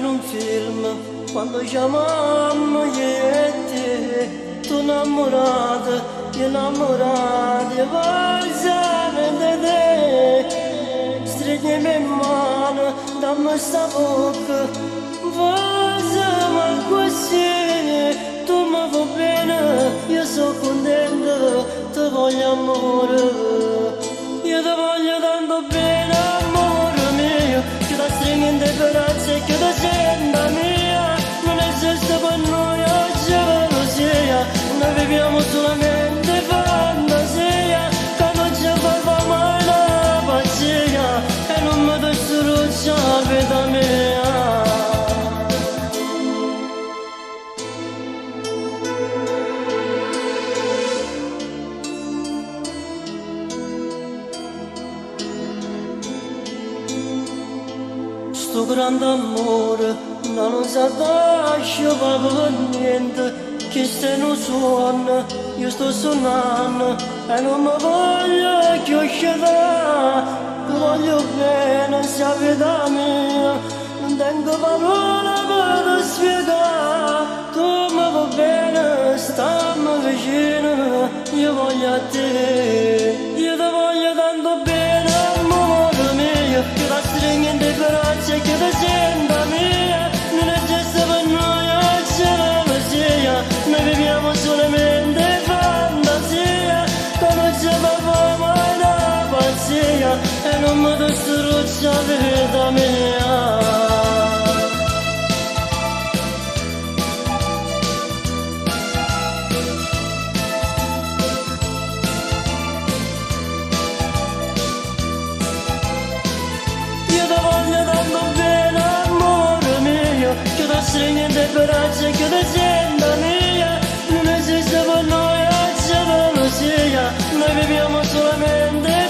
in un film quando chiamammo io e te, tu innamorata, io innamorata, e pensare di te. Stringi in mano, dammi sta bocca, facciamo così, tu mi va bene, io sono contenta, ti voglio amore, io ti voglio tanto bene amore mio, che ti stringo in brazi e che ti senta mia, non esiste per noi oggi gelosia, noi viviamo solamente fantasia, che non ci fa mai la pazzia, e non mi distrugge la vita mia. Sto grande amore non si lascia per niente, che se non suona io sto suonando e non mi voglio chiudere, ti voglio bene sia vita mia, non tengo parole per spiegare, tu mi va bene, stammi vicino, io voglio a te, io ti voglio tanto bene amore mio, che la stringo in braccia e che ti senta mia, non esiste per noi oggi gelosia, noi viviamo solamente fantasia, che non ci fa mai la pazzia, e non mi distrugge la vita mia. Stringi in braccia che ti senta mia, non esiste per noi oggi gelosia, noi viviamo solamente